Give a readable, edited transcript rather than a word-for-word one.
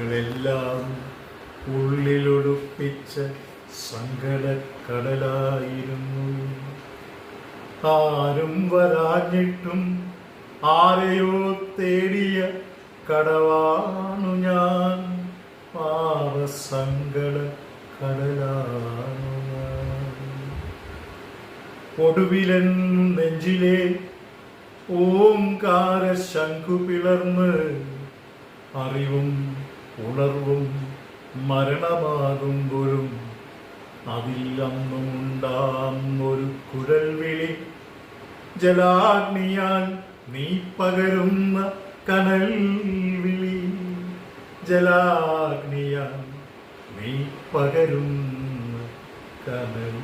ഞങ്ങളെല്ലാം ഉള്ളിലൊടുപ്പിച്ച സങ്കടക്കടലായിരുന്നു. ആരും വരാഞ്ഞിട്ടും ആരെയോ തേടിയ കടവാണു ഞാൻ. പാവസങ്കട കടലാണു ഞാൻ. ഒടുവിലൻ നെഞ്ചിലെ ഓംകാര ശംഖു പിളർന്ന് അറിവും ഉണർവും മരണമാകുമ്പോഴും അതിലന്നുമുണ്ടാം ഒരു കുരൽ വിളി. ജലാഗ്നിയാൽ നീ പകരുന്ന കനൽ വിളി. ജലാഗ്നിയാൽ നീ പകരുന്ന കനൽ